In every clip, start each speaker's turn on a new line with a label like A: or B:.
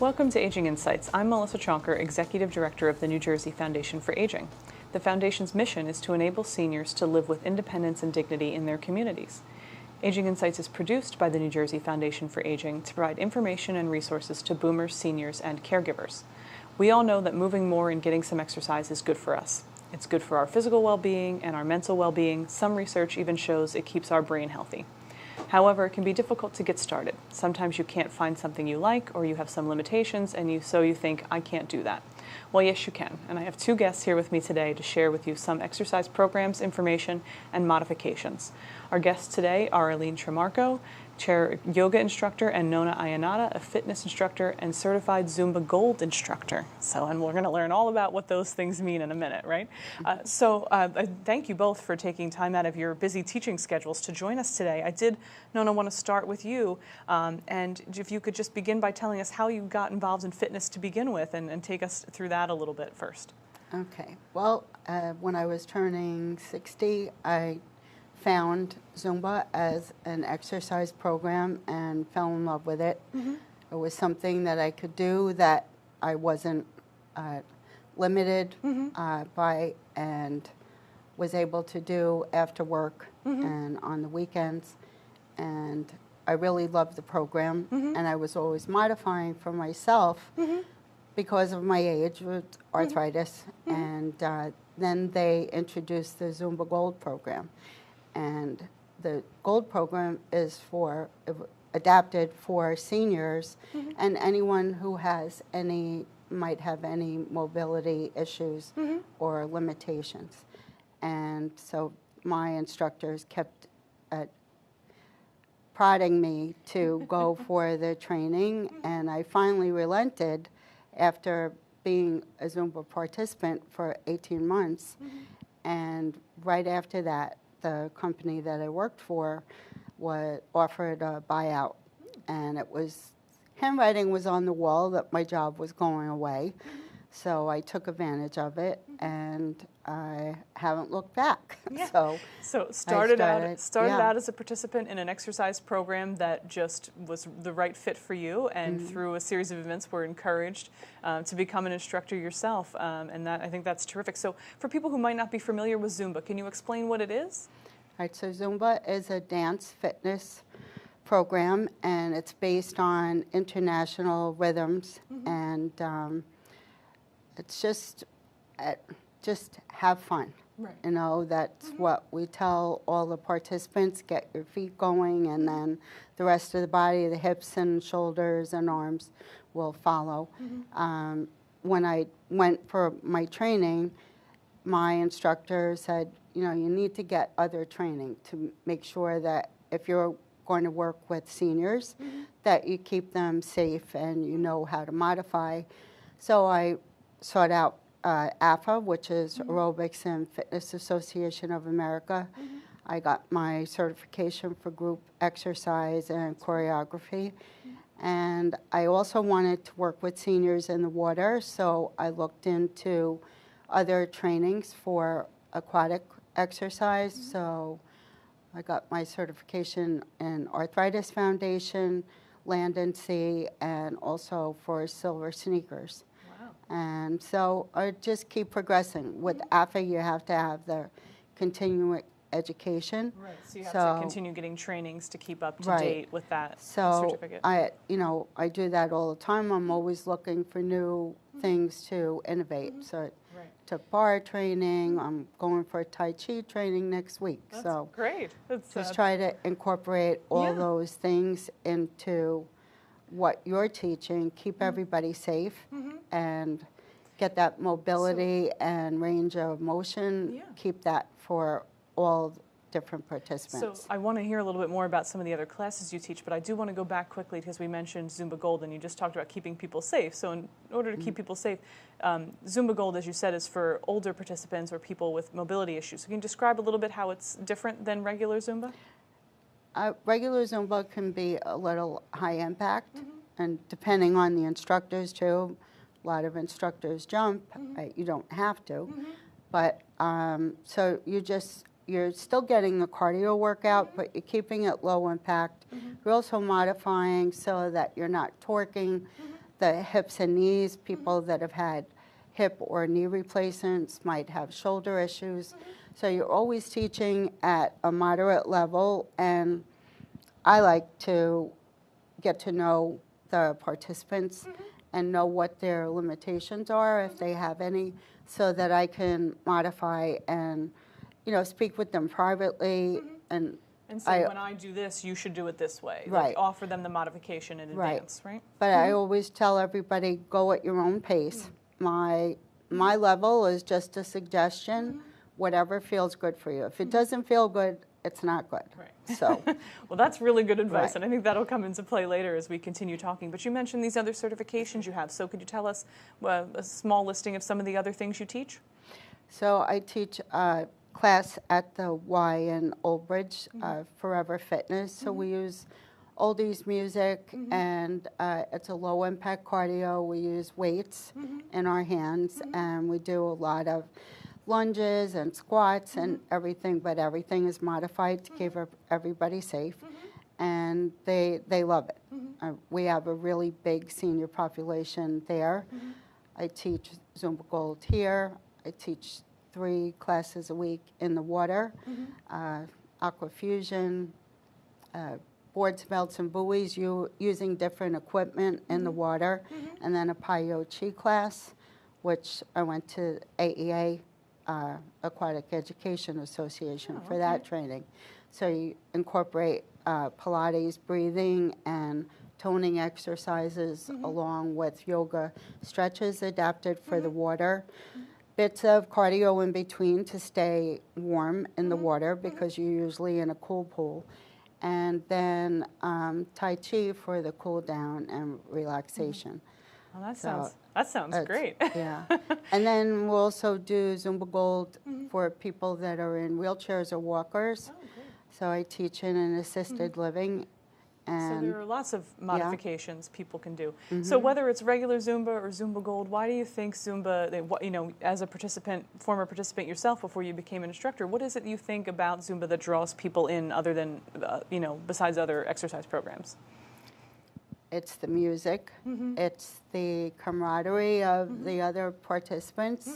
A: Welcome to Aging Insights. I'm Melissa Chonker, Executive Director of the New Jersey Foundation for Aging. The Foundation's mission is to enable seniors to live with independence and dignity in their communities. Aging Insights is produced by the New Jersey Foundation for Aging to provide information and resources to boomers, seniors, and caregivers. We all know that moving more and getting some exercise is good for us. It's good for our physical well-being and our mental well-being. Some research even shows it keeps our brain healthy. However, it can be difficult to get started. Sometimes you can't find something you like, or you have some limitations, and so you think, I can't do that. Well, yes, you can. And I have two guests here with me today to share with you some exercise programs, information, and modifications. Our guests today are Arlene Tremarco, Chair Yoga Instructor, and Nona Ayanada, a fitness instructor and certified Zumba Gold instructor. And we're going to learn all about what those things mean in a minute, right? Thank you both for taking time out of your busy teaching schedules to join us today. I did, Nona, want to start with you, and if you could just begin by telling us how you got involved in fitness to begin with, and take us through that a little bit first.
B: Okay. Well, when I was turning 60, I found Zumba as an exercise program and fell in love with it. Mm-hmm. It was something that I could do that I wasn't limited by, and was able to do after work and on the weekends. And I really loved the program, and I was always modifying for myself because of my age with arthritis. And then they introduced the Zumba Gold program. And the Gold program is adapted for seniors and anyone who might have any mobility issues or limitations. And so my instructors kept prodding me to go for the training, and I finally relented after being a Zumba participant for 18 months. And right after that, the company that I worked for offered a buyout, and handwriting was on the wall that my job was going away. So I took advantage of it, and I haven't looked back.
A: Yeah.
B: So
A: started out as a participant in an exercise program that just was the right fit for you, and through a series of events were encouraged to become an instructor yourself, and I think that's terrific. So for people who might not be familiar with Zumba, can you explain what it is?
B: Right, so Zumba is a dance fitness program, and it's based on international rhythms, and it's just have fun. Right. You know, that's what we tell all the participants: get your feet going, and then the rest of the body, the hips and shoulders and arms, will follow. When I went for my training, my instructor said, you know, you need to get other training to make sure that if you're going to work with seniors, that you keep them safe and you know how to modify. So I sought out AFA, which is Aerobics and Fitness Association of America. I got my certification for group exercise and choreography. And I also wanted to work with seniors in the water, so I looked into other trainings for aquatic exercise. So I got my certification in Arthritis Foundation, Land and Sea, and also for silver sneakers. And so I just keep progressing. With AFA, you have to have the continuing education.
A: Right, so you have to continue getting trainings to keep up to date with that certificate.
B: So I do that all the time. I'm always looking for new things to innovate. So I took bar training. I'm going for a Tai Chi training next week.
A: That's
B: so
A: great.
B: Just try to incorporate all those things into what you're teaching, keep everybody safe, and get that mobility and range of motion, keep that for all different participants.
A: So I want to hear a little bit more about some of the other classes you teach, but I do want to go back quickly because we mentioned Zumba Gold, and you just talked about keeping people safe. So in order to keep people safe, Zumba Gold, as you said, is for older participants or people with mobility issues. So can you describe a little bit how it's different than regular Zumba?
B: Regular Zumba can be a little high impact, and depending on the instructors too. A lot of instructors jump. You don't have to, but so you're still getting the cardio workout, but you're keeping it low impact. You're also modifying so that you're not torquing the hips and knees. People that have had hip or knee replacements might have shoulder issues. So you're always teaching at a moderate level, and I like to get to know the participants and know what their limitations are, if they have any, so that I can modify and, speak with them privately and
A: say, when I do this, you should do it this way.
B: Right.
A: Like offer them the modification in advance, right?
B: But I always tell everybody, go at your own pace. My level is just a suggestion, whatever feels good for you. If it doesn't feel good, it's not good.
A: Right.
B: So,
A: well, that's really good advice,
B: Right.
A: and I think that'll come into play later as we continue talking. But you mentioned these other certifications you have, so could you tell us a small listing of some of the other things you teach?
B: So I teach a class at the Y in Old Bridge, Forever Fitness. So we use oldies music, and it's a low-impact cardio. We use weights in our hands, and we do a lot of lunges and squats and everything, but everything is modified to keep everybody safe, and they love it. We have a really big senior population there. I teach Zumba Gold here. I teach 3 classes a week in the water, aqua fusion, boards, belts, and buoys, using different equipment in the water, and then a Payo Chi class, which I went to AEA, Aquatic Education Association, for that training. So you incorporate Pilates, breathing, and toning exercises along with yoga stretches adapted for the water. Bits of cardio in between to stay warm in the water, because you're usually in a cool pool. And then Tai Chi for the cool down and relaxation.
A: Well, that sounds great.
B: Yeah. And then we'll also do Zumba Gold for people that are in wheelchairs or walkers.
A: Oh, great.
B: So I teach in an assisted living. And
A: so there are lots of modifications people can do. So whether it's regular Zumba or Zumba Gold, why do you think Zumba, as a participant, former participant yourself before you became an instructor, what is it you think about Zumba that draws people in other than, besides other exercise programs?
B: It's the music. It's the camaraderie of the other participants.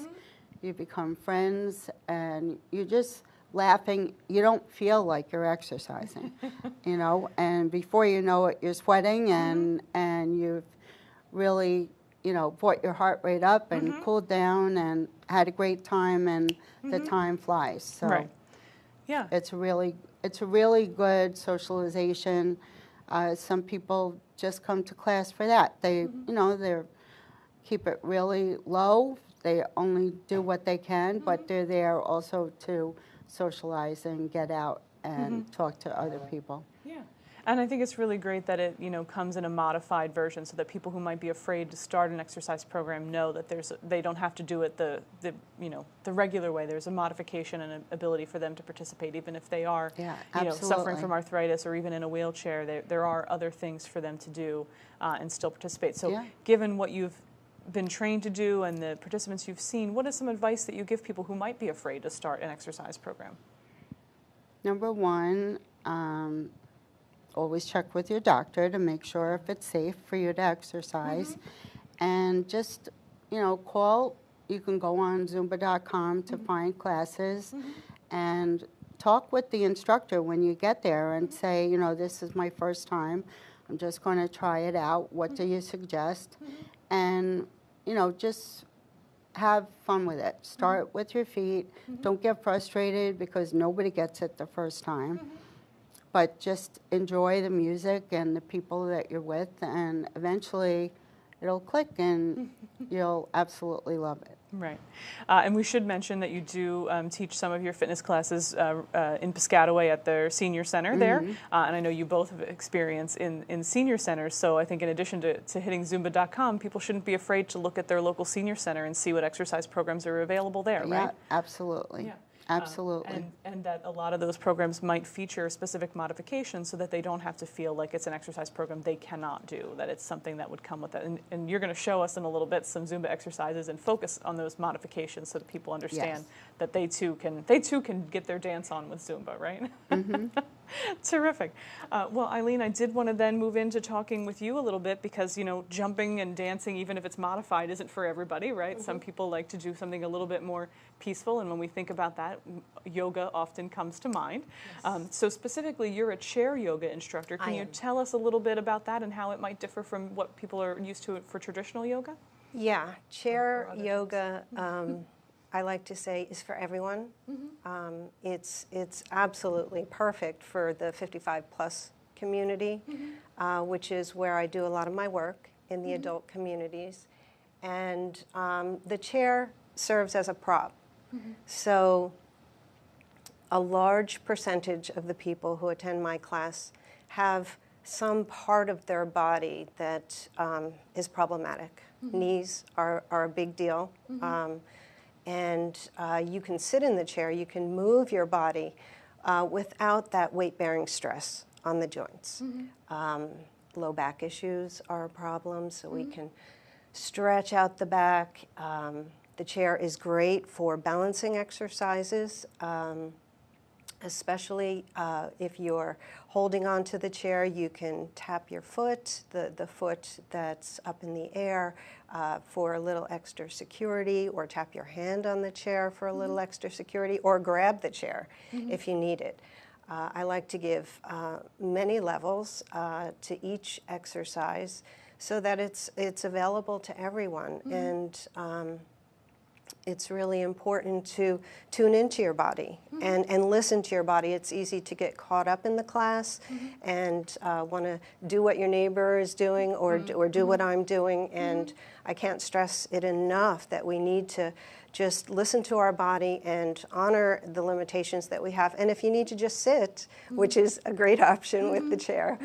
B: You become friends, and you just laughing. You don't feel like you're exercising, and before you know it, you're sweating, and you've really, brought your heart rate up and cooled down and had a great time, and the time flies. So
A: right. Yeah.
B: it's a really good socialization. Some people just come to class for that. They, they keep it really low. They only do what they can, but they're there also to socialize and get out and talk to other people. Yeah.
A: And I think it's really great that it, comes in a modified version, so that people who might be afraid to start an exercise program know that they don't have to do it the regular way. There's a modification and an ability for them to participate, even if they are, suffering from arthritis or even in a wheelchair. There are other things for them to do and still participate. So, given what you've been trained to do and the participants you've seen, what is some advice that you give people who might be afraid to start an exercise program?
B: Number one, always check with your doctor to make sure if it's safe for you to exercise. And just, call. You can go on Zumba.com to find classes and talk with the instructor when you get there and say, this is my first time. I'm just going to try it out. What do you suggest? And, just have fun with it. Start with your feet. Don't get frustrated, because nobody gets it the first time. But just enjoy the music and the people that you're with, and eventually it'll click and you'll absolutely love it.
A: Right. And we should mention that you do teach some of your fitness classes in Piscataway at their senior center there. And I know you both have experience in senior centers. So I think in addition to hitting Zumba.com, people shouldn't be afraid to look at their local senior center and see what exercise programs are available there, right?
B: Yeah, absolutely. Yeah. Absolutely.
A: And that a lot of those programs might feature specific modifications so that they don't have to feel like it's an exercise program they cannot do, that it's something that would come with it. And you're going to show us in a little bit some Zumba exercises and focus on those modifications so that people understand that they too can get their dance on with Zumba, right? Terrific. Well, Eileen, I did want to then move into talking with you a little bit because, you know, jumping and dancing, even if it's modified, isn't for everybody, right? Some people like to do something a little bit more peaceful, and when we think about that, yoga often comes to mind.
C: Yes.
A: So specifically, you're a chair yoga instructor. Can you tell us a little bit about that and how it might differ from what people are used to for traditional yoga?
C: Yeah, chair yoga, I like to say, is for everyone. It's absolutely perfect for the 55-plus community, which is where I do a lot of my work in the adult communities. And the chair serves as a prop. So a large percentage of the people who attend my class have some part of their body that is problematic. Knees are a big deal. And you can sit in the chair, you can move your body without that weight-bearing stress on the joints. Low back issues are a problem, so we can stretch out the back. The chair is great for balancing exercises, especially if you're holding onto the chair. You can tap your foot, the foot that's up in the air, for a little extra security, or tap your hand on the chair for a little extra security, or grab the chair if you need it. I like to give many levels to each exercise so that it's available to everyone. And it's really important to tune into your body and listen to your body. It's easy to get caught up in the class and want to do what your neighbor is doing or do what I'm doing. And I can't stress it enough that we need to just listen to our body and honor the limitations that we have. And if you need to just sit, which is a great option with the chair,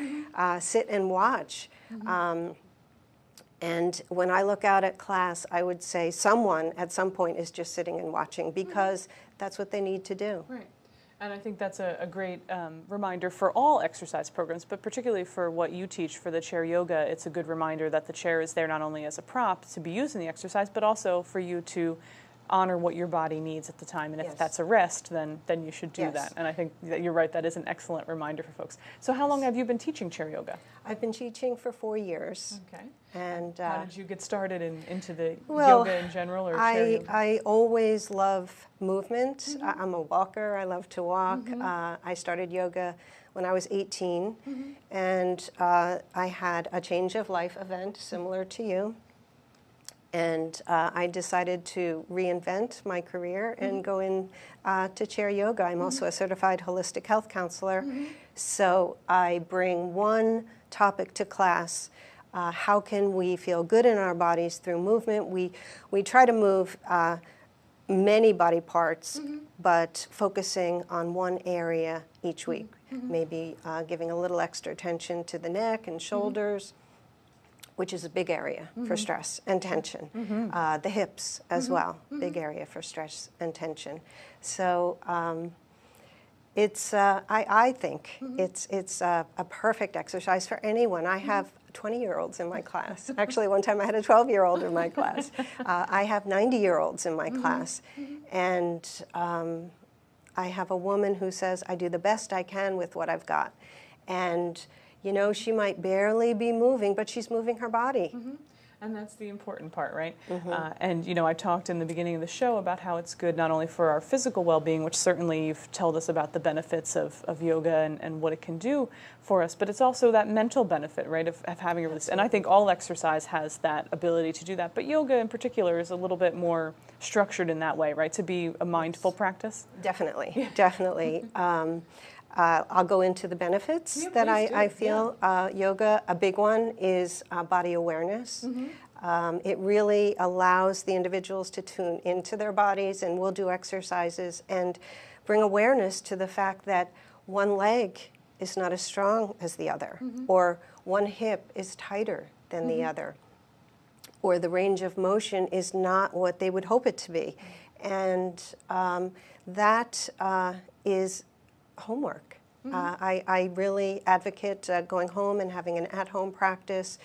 C: sit and watch. And when I look out at class, I would say someone at some point is just sitting and watching because that's what they need to do.
A: Right. And I think that's a great reminder for all exercise programs, but particularly for what you teach for the chair yoga. It's a good reminder that the chair is there not only as a prop to be used in the exercise, but also for you to honor what your body needs at the time. And if that's a rest, then you should do that. And I think that you're right, that is an excellent reminder for folks. So how long have you been teaching chair yoga?
C: I've been teaching for 4 years.
A: Okay.
C: And
A: how did you get started into the yoga in general, or chair yoga?
C: I always love movement. I'm a walker. I love to walk. I started yoga when I was 18, and I had a change of life event similar to you. And I decided to reinvent my career and go in to chair yoga. I'm also a certified holistic health counselor. So I bring one topic to class. How can we feel good in our bodies through movement? We try to move many body parts, but focusing on one area each week. Maybe giving a little extra attention to the neck and shoulders, which is a big area for stress and tension. The hips as well, big area for stress and tension. So it's, I think it's a perfect exercise for anyone. I have 20-year-olds in my class. Actually, one time I had a 12-year-old in my class. I have 90-year-olds in my class. And I have a woman who says, I do the best I can with what I've got. And you know, she might barely be moving, but she's moving her body.
A: And that's the important part, right? And, you know, I talked in the beginning of the show about how it's good not only for our physical well-being, which certainly you've told us about the benefits of yoga and what it can do for us, but it's also that mental benefit, right, of having a release. And I think all exercise has that ability to do that, but yoga in particular is a little bit more structured in that way, right, to be a mindful practice?
C: Definitely, definitely. I'll go into the benefits that I feel. Yoga, a big one, is body awareness. It really allows the individuals to tune into their bodies, and we'll do exercises and bring awareness to the fact that one leg is not as strong as the other, or one hip is tighter than the other, or the range of motion is not what they would hope it to be. And that is homework. I really advocate going home and having an at-home practice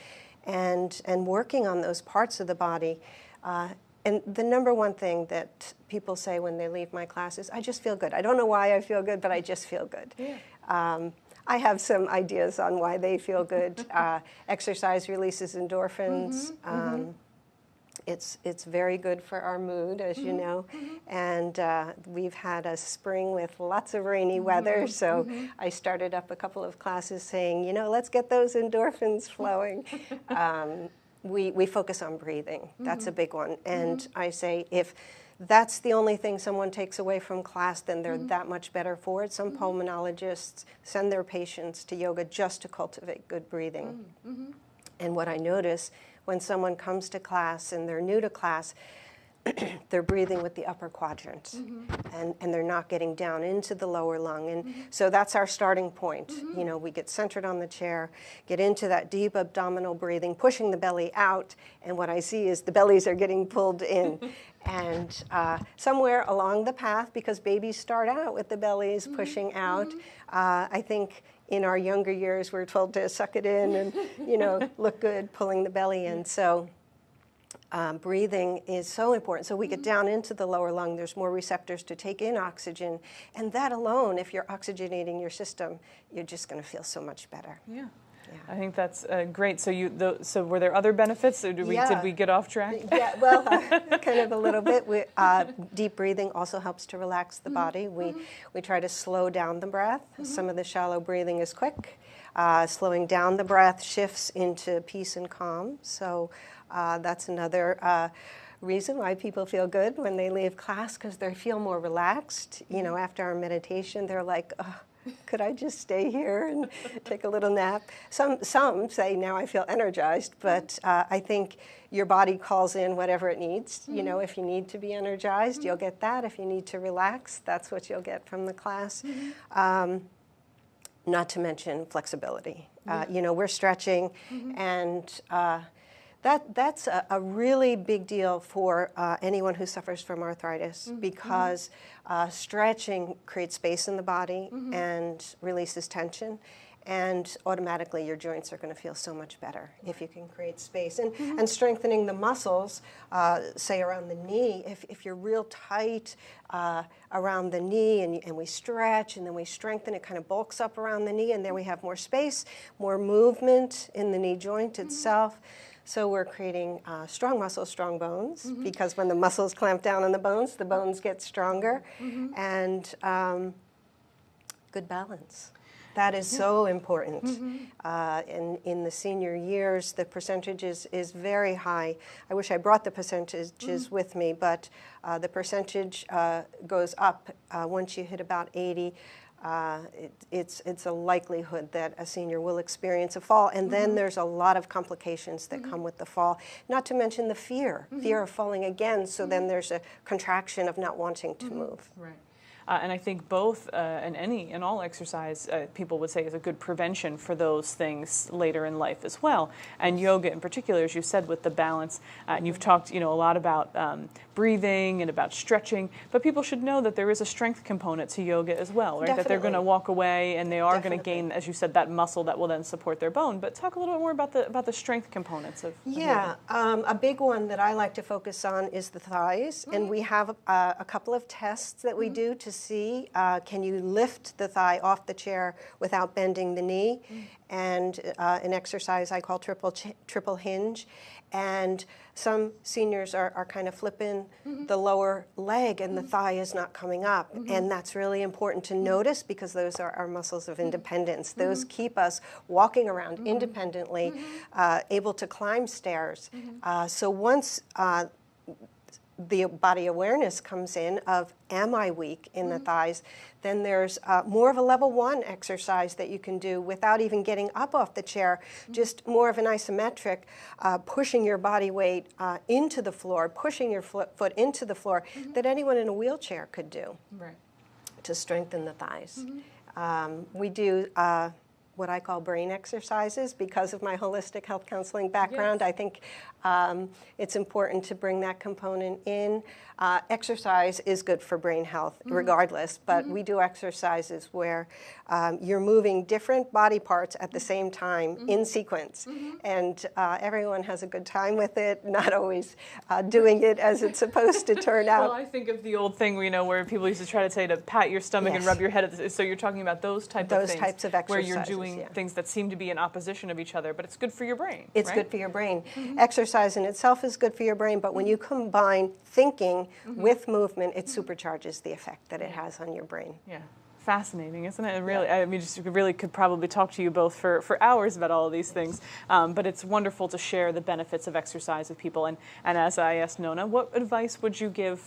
C: and working on those parts of the body. And the number one thing that people say when they leave my class is, I just feel good. I don't know why I feel good, but I just feel good. I have some ideas on why they feel good. Exercise releases endorphins. It's very good for our mood, as you know, and we've had a spring with lots of rainy weather, so I started up a couple of classes saying, you know, let's get those endorphins flowing. We focus on breathing. That's a big one, and I say if that's the only thing someone takes away from class, then they're that much better for it. Some pulmonologists send their patients to yoga just to cultivate good breathing. And what I notice when someone comes to class and they're new to class, they're breathing with the upper quadrant, and they're not getting down into the lower lung. And so that's our starting point. You know, we get centered on the chair, get into that deep abdominal breathing, pushing the belly out, and what I see is the bellies are getting pulled in. And somewhere along the path, because babies start out with the bellies pushing out, I think in our younger years we're told to suck it in and, you know, look good, pulling the belly in. So breathing is so important. So we get down into the lower lung, there's more receptors to take in oxygen. And that alone, if you're oxygenating your system, you're just going to feel so much better.
A: Yeah. I think that's great. So so were there other benefits? Or did we get off track?
C: Yeah, well, kind of a little bit. Deep breathing also helps to relax the body. We try to slow down the breath. Some of the shallow breathing is quick. Slowing down the breath shifts into peace and calm. So that's another reason why people feel good when they leave class, because they feel more relaxed. You know, after our meditation, they're like, oh, could I just stay here and take a little nap? Some say, now I feel energized, but I think your body calls in whatever it needs. You know, if you need to be energized, you'll get that. If you need to relax, that's what you'll get from the class. Not to mention flexibility. You know, we're stretching, and that's a really big deal for anyone who suffers from arthritis, because stretching creates space in the body and releases tension, and automatically your joints are going to feel so much better if you can create space. And strengthening the muscles, say around the knee, if you're real tight around the knee and we stretch and then we strengthen, it kind of bulks up around the knee, and there we have more space, more movement in the knee joint itself. So we're creating strong muscles, strong bones, because when the muscles clamp down on the bones get stronger, and good balance. That is so important. In the senior years, the percentage is very high. I wish I brought the percentages with me, but the percentage goes up once you hit about 80. It's a likelihood that a senior will experience a fall, and then there's a lot of complications that come with the fall, not to mention the fear of falling again, so then there's a contraction of not wanting to move.
A: Right. And I think both and all exercise, people would say, is a good prevention for those things later in life as well. And yoga in particular, as you said, with the balance, and you've talked, a lot about breathing and about stretching, but people should know that there is a strength component to yoga as well, right?
C: Definitely.
A: That they're going to walk away and they are going to gain, as you said, that muscle that will then support their bone. But talk a little bit more about the strength components of yoga.
C: A big one that I like to focus on is the thighs, and we have a couple of tests that we do to see can you lift the thigh off the chair without bending the knee, and an exercise I call triple hinge. And some seniors are kind of flipping the lower leg and the thigh is not coming up. And that's really important to notice, because those are our muscles of independence. Those keep us walking around independently, able to climb stairs. So once the body awareness comes in of, am I weak in the thighs, then there's more of a level 1 exercise that you can do without even getting up off the chair, just more of an isometric, pushing your body weight into the floor, pushing your foot into the floor, that anyone in a wheelchair could do to strengthen the thighs. We do what I call brain exercises because of my holistic health counseling background.
A: Yes.
C: I think it's important to bring that component in. Exercise is good for brain health regardless, but we do exercises where you're moving different body parts at the same time in sequence. And everyone has a good time with it, not always doing it as it's supposed to turn out.
A: Well, I think of the old thing, where people used to try to say to pat your stomach and
C: Yes.
A: rub your head. So you're talking about those types of
C: exercises,
A: where you're doing
C: yeah.
A: things that seem to be in opposition of each other, but it's good for your brain.
C: It's
A: right?
C: good for your brain. Exercise in itself is good for your brain, but when you combine thinking with movement, it supercharges the effect that it has on your brain.
A: Yeah. Fascinating, isn't it? Really, I mean, just really could probably talk to you both for hours about all of these things. But it's wonderful to share the benefits of exercise with people. And as I asked Nona, what advice would you give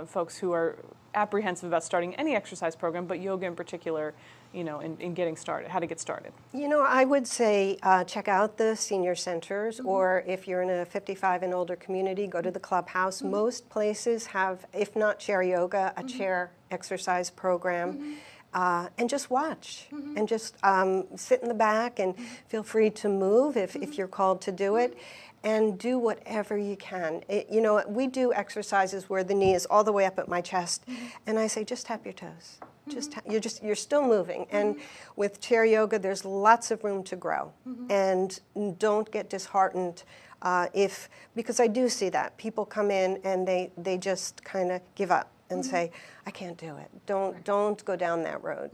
A: folks who are apprehensive about starting any exercise program, but yoga in particular, in getting started, how to get started?
C: I would say check out the senior centers, or if you're in a 55 and older community, go to the clubhouse. Most places have, if not chair yoga, a chair exercise program. And just watch and just sit in the back and feel free to move if you're called to do it, and do whatever you can. We do exercises where the knee is all the way up at my chest, and I say just tap your toes. You're still moving. And with chair yoga, there's lots of room to grow. And don't get disheartened because I do see that people come in and they just kind of give up and say, I can't do it. Don't go down that road.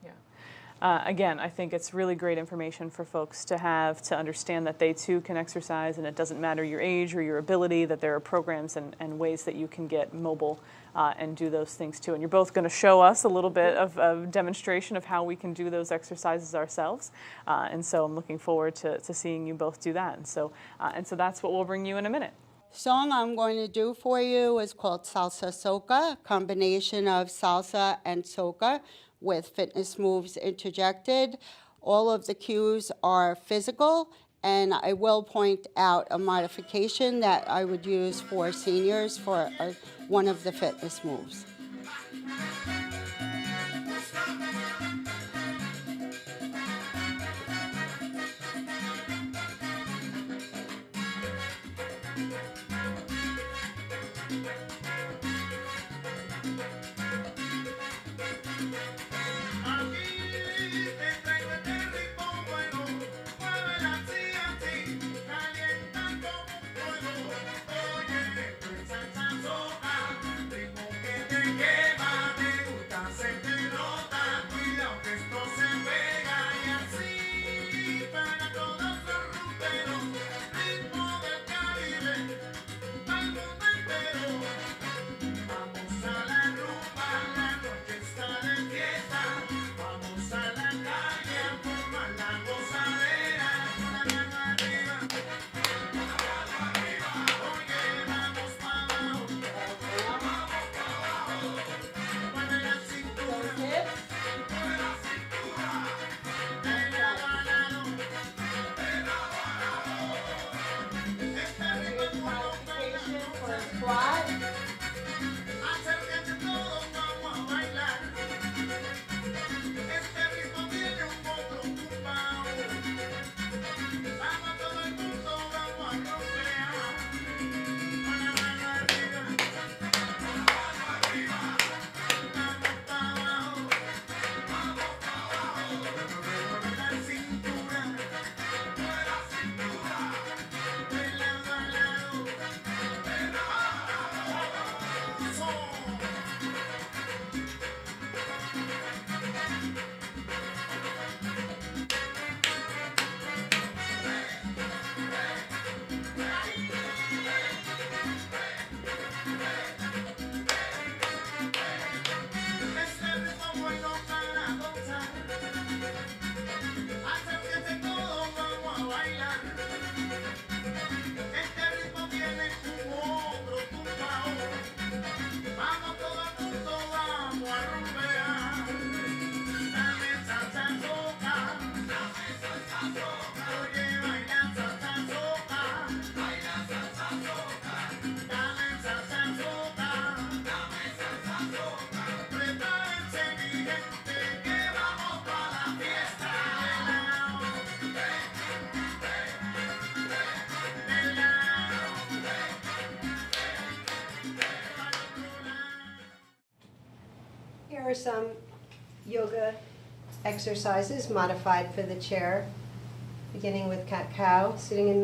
A: Yeah. Again, I think it's really great information for folks to have, to understand that they too can exercise, and it doesn't matter your age or your ability, that there are programs and ways that you can get mobile and do those things too. And you're both going to show us a little bit of demonstration of how we can do those exercises ourselves. And so I'm looking forward to seeing you both do that. And so that's what we'll bring you in a minute.
B: Song I'm going to do for you is called Salsa Soca, a combination of salsa and soca with fitness moves interjected. All of the cues are physical, and I will point out a modification that I would use for seniors for one of the fitness moves.
C: Here are some yoga exercises modified for the chair, beginning with cat-cow, sitting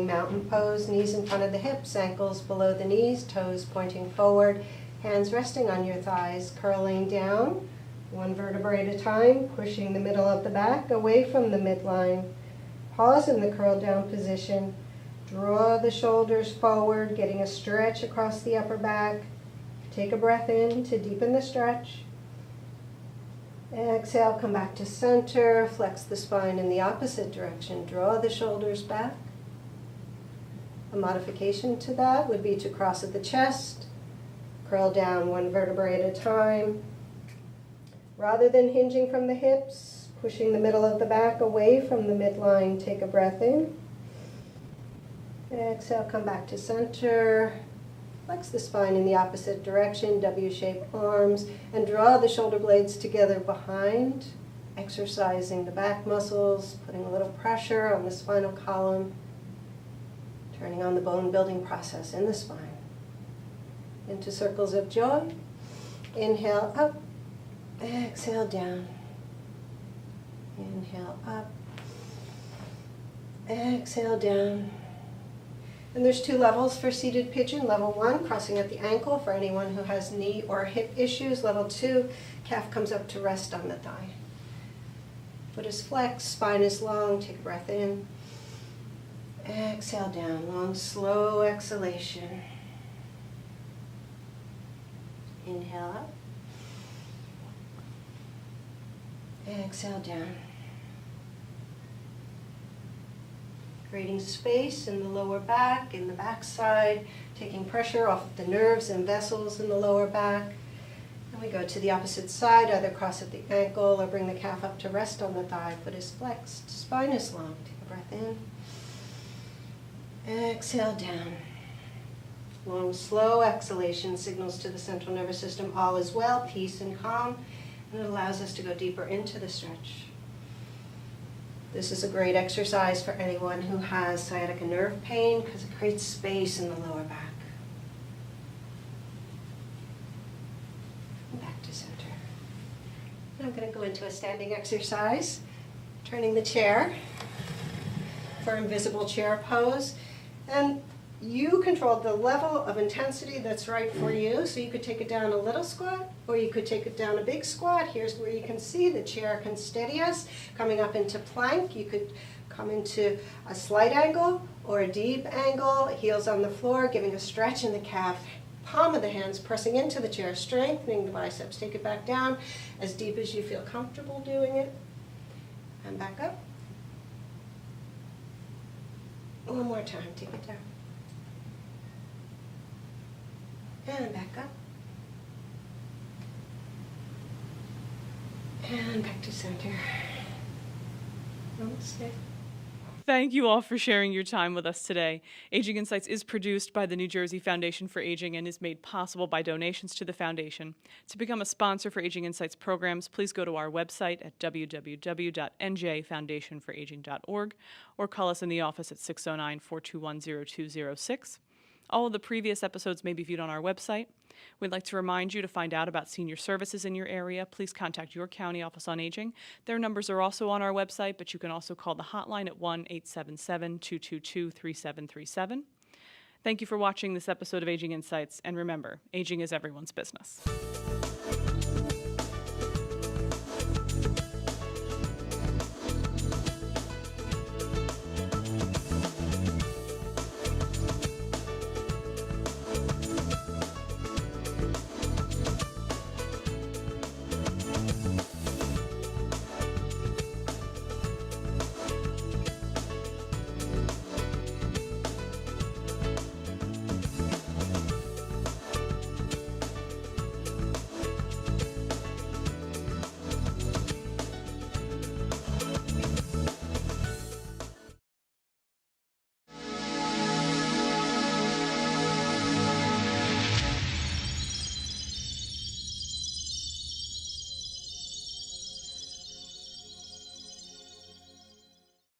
C: mountain pose, knees in front of the hips, ankles below the knees, toes pointing forward, hands resting on your thighs, curling down, one vertebrae at a time, pushing the middle of the back away from the midline. Pause in the curl down position, draw the shoulders forward, getting a stretch across the upper back. Take a breath in to deepen the stretch. Exhale, come back to center, flex the spine in the opposite direction, draw the shoulders back. A modification to that would be to cross at the chest, curl down one vertebrae at a time. Rather than hinging from the hips, pushing the middle of the back away from the midline, take a breath in. Exhale, come back to center. Flex the spine in the opposite direction, W-shaped arms, and draw the shoulder blades together behind, exercising the back muscles, putting a little pressure on the spinal column, turning on the bone building process in the spine. Into circles of joy. Inhale up, exhale down. Inhale up, exhale down. And there's two levels for seated pigeon. Level 1, crossing at the ankle for anyone who has knee or hip issues. Level 2, calf comes up to rest on the thigh. Foot is flexed, spine is long. Take a breath in. Exhale down, long, slow exhalation. Inhale up. Exhale down. Creating space in the lower back, in the back side, taking pressure off the nerves and vessels in the lower back. And we go to the opposite side, either cross at the ankle or bring the calf up to rest on the thigh. Foot is flexed, spine is long. Take a breath in. Exhale down. Long, slow exhalation signals to the central nervous system all is well, peace and calm, and it allows us to go deeper into the stretch. This is a great exercise for anyone who has sciatica nerve pain because it creates space in the lower back. And back to center. And I'm going to go into a standing exercise, turning the chair for invisible chair pose. And you control the level of intensity that's right for you. So you could take it down a little squat, or you could take it down a big squat. Here's where you can see the chair can steady us. Coming up into plank, you could come into a slight angle or a deep angle, heels on the floor, giving a stretch in the calf. Palm of the hands pressing into the chair, strengthening the biceps. Take it back down as deep as you feel comfortable doing it. And back up. One more time, take it down. And back up. And back to center. Namaste.
A: Thank you all for sharing your time with us today. Aging Insights is produced by the New Jersey Foundation for Aging and is made possible by donations to the foundation. To become a sponsor for Aging Insights programs, please go to our website at www.njfoundationforaging.org or call us in the office at 609-421-0206. All of the previous episodes may be viewed on our website. We'd like to remind you to find out about senior services in your area. Please contact your county office on aging. Their numbers are also on our website, but you can also call the hotline at 1-877-222-3737. Thank you for watching this episode of Aging Insights, and remember, aging is everyone's business.